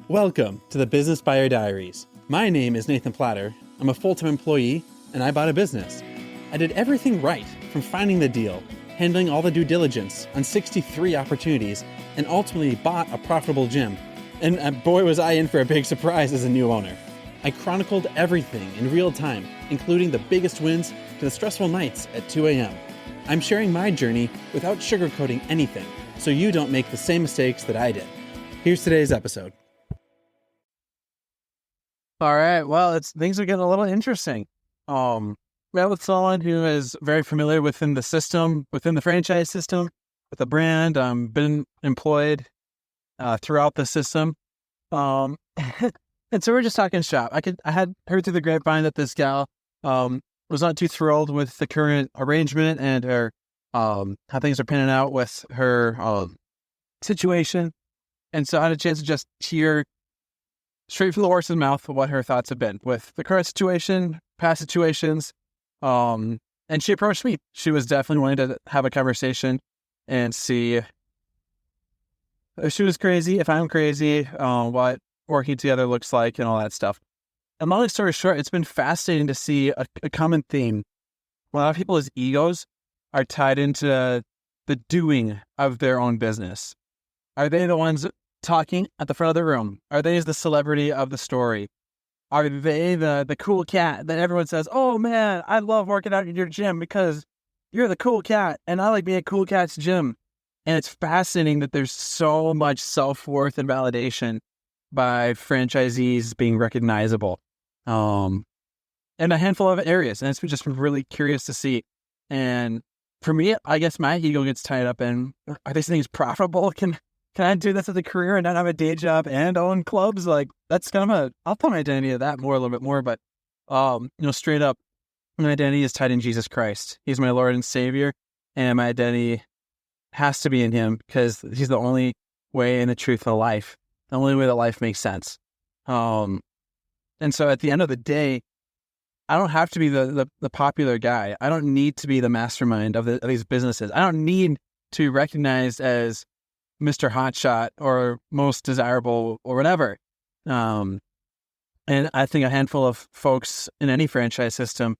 Welcome to the Business Buyer Diaries. My name is Nathan Platter. I'm a full-time employee, and I bought a business. I did everything right, from finding the deal, handling all the due diligence on 63 opportunities, and ultimately bought a profitable gym. And boy, was I in for a big surprise as a new owner. I chronicled everything in real time, including the biggest wins to the stressful nights at 2 a.m. I'm sharing my journey without sugarcoating anything, so you don't make the same mistakes that I did. Here's today's episode. All right. Well, things are getting a little interesting. Met with someone who is very familiar within the system, within the franchise system, with the brand. Been employed throughout the system. And so we're just talking shop. I had heard through the grapevine that this gal was not too thrilled with the current arrangement and her how things are panning out with her situation. And so I had a chance to just hear straight from the horse's mouth what her thoughts have been with the current situation, past situations. And she approached me. She was definitely willing to have a conversation and see if she was crazy, if I'm crazy, what working together looks like and all that stuff. And long story short, it's been fascinating to see a common theme. A lot of people's egos are tied into the doing of their own business. Are they the ones talking at the front of the room? Are they the celebrity of the story? Are they the cool cat that everyone says, oh man, I love working out in your gym because you're the cool cat and I like being at cool cat's gym. And it's fascinating that there's so much self-worth and validation by franchisees being recognizable in a handful of areas. And it's just really curious to see. And for me, I guess my ego gets tied up in, are these things profitable? Can I do this as a career and not have a day job and own clubs? Like, that's kind of I'll put my identity to that a little bit more, but, straight up, my identity is tied in Jesus Christ. He's my Lord and Savior, and my identity has to be in Him because He's the only way and the truth of life, the only way that life makes sense. And so at the end of the day, I don't have to be the popular guy. I don't need to be the mastermind of these businesses. I don't need to be recognized as Mr. Hotshot or most desirable or whatever. And I think a handful of folks in any franchise system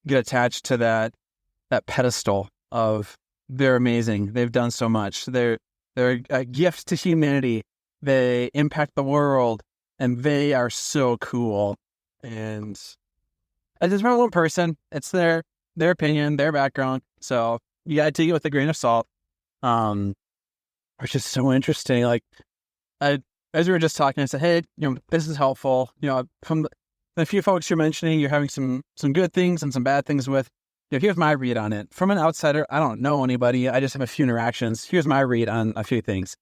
get attached to that pedestal of they're amazing. They've done so much. They're a gift to humanity. They impact the world and they are so cool. And it's just one person. It's their opinion, their background. So you got to take it with a grain of salt. Which is so interesting. Like, as we were just talking, I said, hey, this is helpful. From the few folks you're mentioning, you're having some good things and some bad things with. Here's my read on it. From an outsider, I don't know anybody. I just have a few interactions. Here's my read on a few things.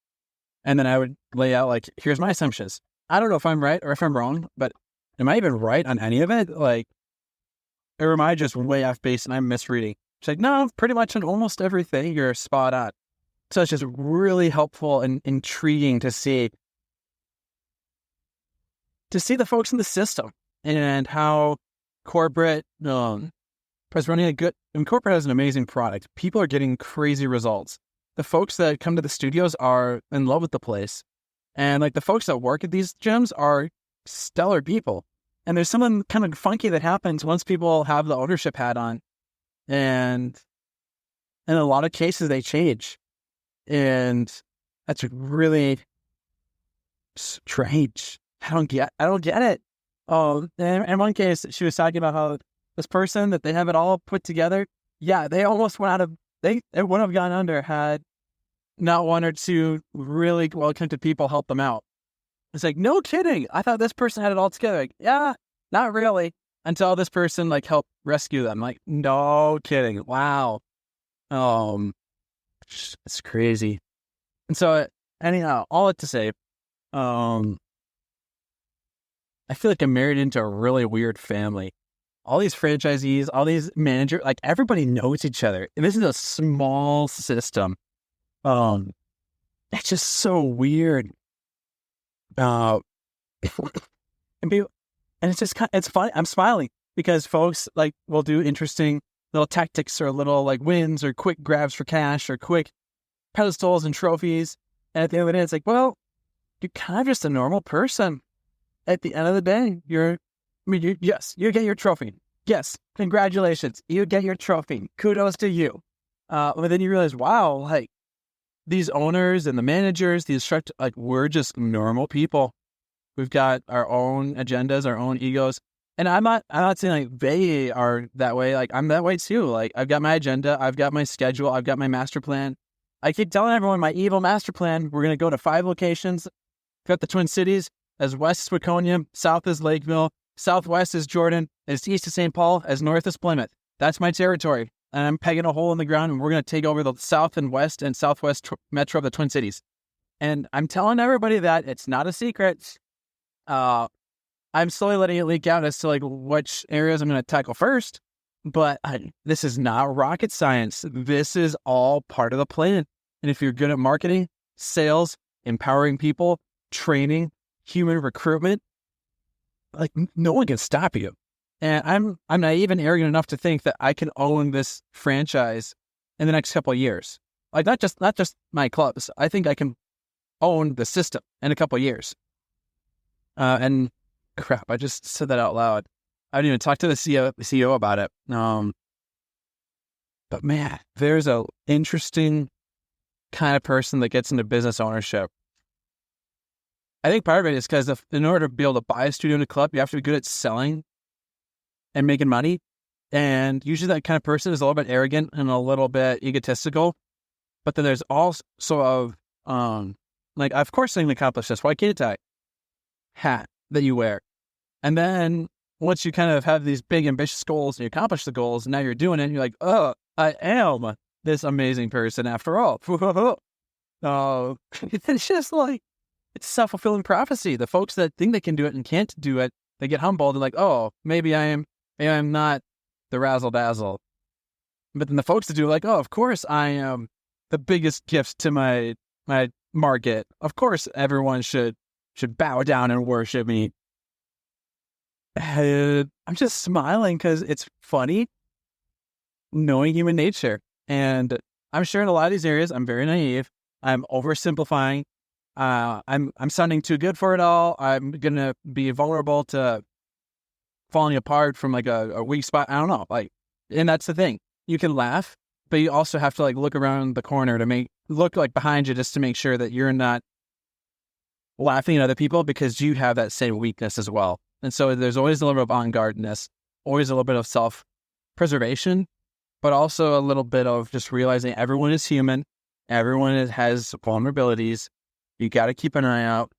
And then I would lay out, like, here's my assumptions. I don't know if I'm right or if I'm wrong, but am I even right on any of it? Like, or am I just way off base and I'm misreading? It's like, no, pretty much on almost everything, you're spot on. So it's just really helpful and intriguing to see the folks in the system and how corporate is running corporate has an amazing product. People are getting crazy results. The folks that come to the studios are in love with the place. And like the folks that work at these gyms are stellar people. And there's something kind of funky that happens once people have the ownership hat on. And in a lot of cases, they change. And that's really strange. I don't get it. In one case, she was talking about how this person that they have it all put together. Yeah, they almost it wouldn't have gone under had not one or two really well-connected people help them out. It's like, no kidding. I thought this person had it all together. Like, yeah, not really. Until this person helped rescue them. Like, no kidding. Wow. It's crazy. And so anyhow, all that to say, I feel like I'm married into a really weird family. All these franchisees, all these managers, like everybody knows each other. And this is a small system. It's just so weird. And it's just it's funny. I'm smiling because folks will do interesting little tactics or little wins or quick grabs for cash or quick pedestals and trophies. And at the end of the day, it's like, well, you're kind of just a normal person. At the end of the day, yes, you get your trophy. Yes, congratulations, you get your trophy. Kudos to you. But then you realize, wow, like these owners and the managers, the instructors, like we're just normal people. We've got our own agendas, our own egos. And I'm not saying like they are that way. Like I'm that way too. Like I've got my agenda, I've got my schedule, I've got my master plan. I keep telling everyone my evil master plan. We're going to go to 5 locations. Got the Twin Cities. As west is Waconia, south is Lakeville, southwest is Jordan, as east is St. Paul, as north is Plymouth. That's my territory. And I'm pegging a hole in the ground, and we're going to take over the south and west and southwest metro of the Twin Cities. And I'm telling everybody that it's not a secret. I'm slowly letting it leak out as to like which areas I'm going to tackle first. But this is not rocket science. This is all part of the plan. And if you're good at marketing, sales, empowering people, training, human recruitment, like no one can stop you. And I'm naive and arrogant enough to think that I can own this franchise in the next couple of years. Like not just my clubs. I think I can own the system in a couple of years. And crap, I just said that out loud. I didn't even talk to the CEO about it. But man, there's a interesting kind of person that gets into business ownership. I think part of it is because in order to be able to buy a studio in a club, you have to be good at selling and making money. And usually that kind of person is a little bit arrogant and a little bit egotistical. But then there's also like, of course I can accomplish this. Why can't I? Hat that you wear. And then once you kind of have these big ambitious goals and you accomplish the goals and now you're doing it and you're like, oh, I am this amazing person after all. It's just like, it's self-fulfilling prophecy. The folks that think they can do it and can't do it, they get humbled and like, oh, maybe I'm not the razzle dazzle. But then the folks that do like, oh, of course I am the biggest gift to my market. Of course everyone should bow down and worship me. I'm just smiling because it's funny knowing human nature. And I'm sure in a lot of these areas, I'm very naive. I'm oversimplifying. I'm sounding too good for it all. I'm going to be vulnerable to falling apart from like a weak spot. I don't know. Like, and that's the thing. You can laugh, but you also have to like look around the corner to look like behind you just to make sure that you're not laughing at other people because you have that same weakness as well. And so there's always a little bit of on-guardness, always a little bit of self-preservation, but also a little bit of just realizing everyone is human. Everyone has vulnerabilities. You got to keep an eye out.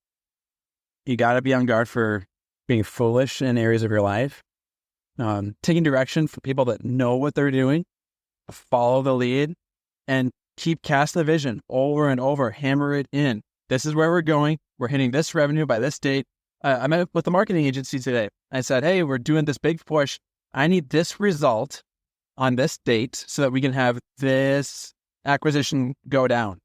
You got to be on guard for being foolish in areas of your life. Taking direction from people that know what they're doing, follow the lead, and keep casting the vision over and over. Hammer it in. This is where we're going. We're hitting this revenue by this date. I met with the marketing agency today. I said, hey, we're doing this big push. I need this result on this date so that we can have this acquisition go down.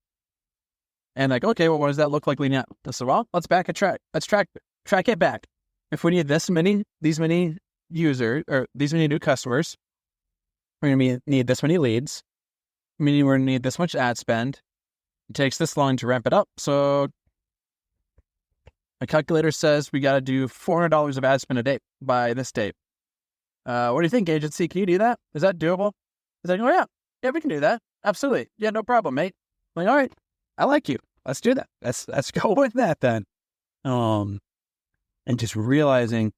And like, okay, well, what does that look like leading up? I said, well, let's back a track. Let's track it back. If we need these many users or these many new customers, we're going to need this many leads. Meaning we're going to need this much ad spend. It takes this long to ramp it up. So my calculator says we got to do $400 of ad spend a day by this date. What do you think, agency? Can you do that? Is that doable? He's like, oh yeah, we can do that. Absolutely. Yeah, no problem, mate. I'm like, all right, I like you. Let's do that. Let's go with that then. And just realizing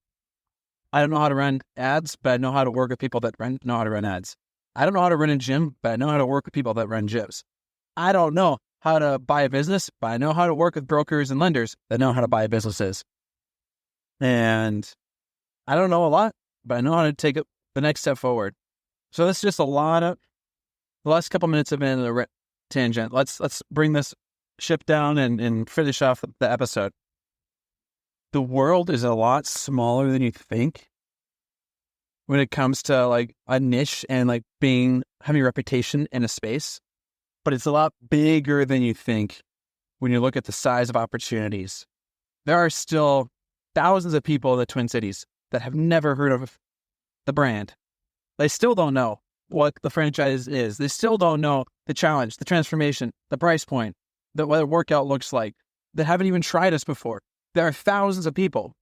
I don't know how to run ads, but I know how to work with people that know how to run ads. I don't know how to run a gym, but I know how to work with people that run gyms. I don't know how to buy a business, but I know how to work with brokers and lenders that know how to buy businesses. And I don't know a lot, but I know how to take it the next step forward. So that's just a lot of the last couple minutes have been a tangent. Let's bring this ship down and finish off the episode. The world is a lot smaller than you think when it comes to like a niche and like having a reputation in a space, but it's a lot bigger than you think when you look at the size of opportunities. There are still thousands of people in the Twin Cities that have never heard of the brand. They still don't know what the franchise is. They still don't know the challenge, the transformation, the price point, what a workout looks like, that haven't even tried us before. There are thousands of people.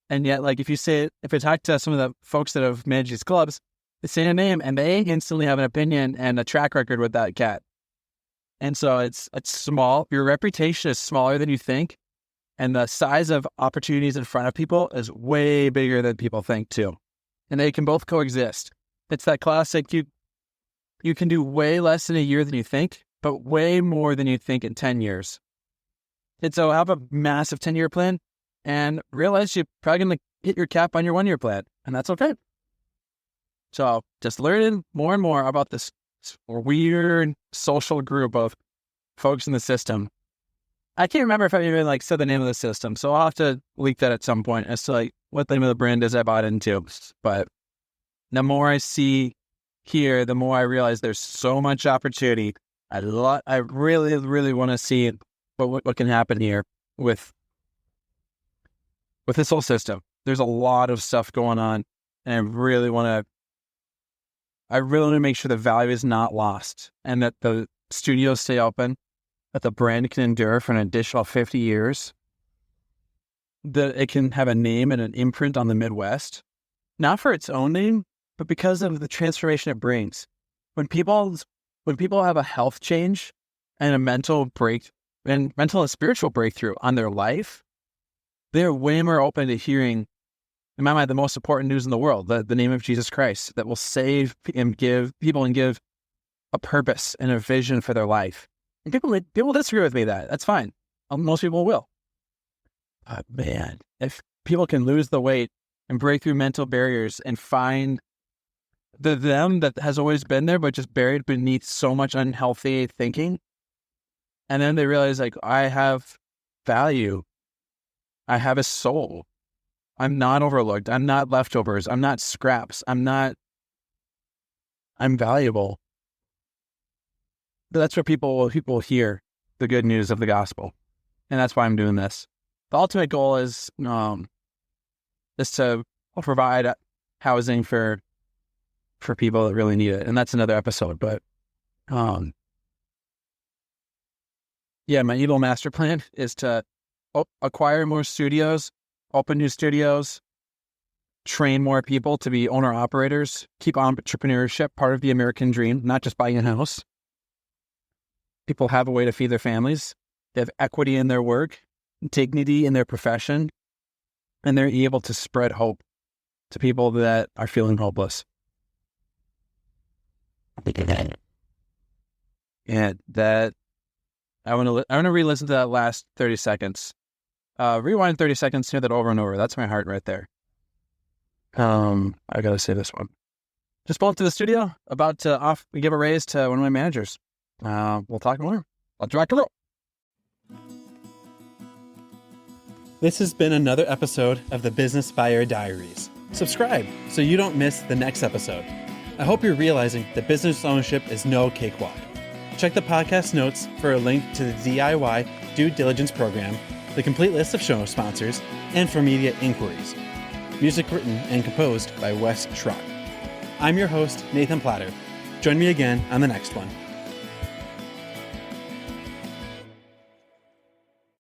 And yet, like, if I talk to some of the folks that have managed these clubs, they say a name and they instantly have an opinion and a track record with that cat. And so it's small. Your reputation is smaller than you think. And the size of opportunities in front of people is way bigger than people think too. And they can both coexist. It's that classic, you can do way less in a year than you think, but way more than you think in 10 years. And so have a massive 10-year plan and realize you're probably going to hit your cap on your 1-year plan, and that's okay. So just learning more and more about this weird social group of folks in the system. I can't remember if I even like said the name of the system, so I'll have to leak that at some point as to like what the name of the brand is I bought into. But the more I see here, the more I realize there's so much opportunity. I really, really want to see what can happen here with this whole system. There's a lot of stuff going on, and I really want to make sure the value is not lost and that the studios stay open, that the brand can endure for an additional 50 years, that it can have a name and an imprint on the Midwest, not for its own name, but because of the transformation it brings. When people have a health change and a mental and spiritual breakthrough on their life, they're way more open to hearing, in my mind, the most important news in the world, the name of Jesus Christ, that will save and give a purpose and a vision for their life. And people disagree with me that's fine. Most people will. But man, if people can lose the weight and break through mental barriers and find the them that has always been there, but just buried beneath so much unhealthy thinking, and then they realize, like, I have value. I have a soul. I'm not overlooked. I'm not leftovers. I'm not scraps. I'm valuable. But that's where people hear the good news of the gospel. And that's why I'm doing this. The ultimate goal is to provide housing for people that really need it. And that's another episode. But my evil master plan is to acquire more studios, open new studios, train more people to be owner-operators, keep entrepreneurship part of the American dream, not just buying a house. People have a way to feed their families. They have equity in their work, dignity in their profession, and they're able to spread hope to people that are feeling hopeless. And that I want to re-listen to that last 30 seconds. Rewind 30 seconds, hear that over and over. That's my heart right there. I gotta say this one. Just pulled up to the studio, about to give a raise to one of my managers. We'll talk more. Let's rock and roll. This has been another episode of the Business Buyer Diaries. Subscribe so you don't miss the next episode. I hope you're realizing that business ownership is no cakewalk. Check the podcast notes for a link to the DIY due diligence program, the complete list of show sponsors, and for media inquiries. Music written and composed by Wes Schrock. I'm your host, Nathan Platter. Join me again on the next one.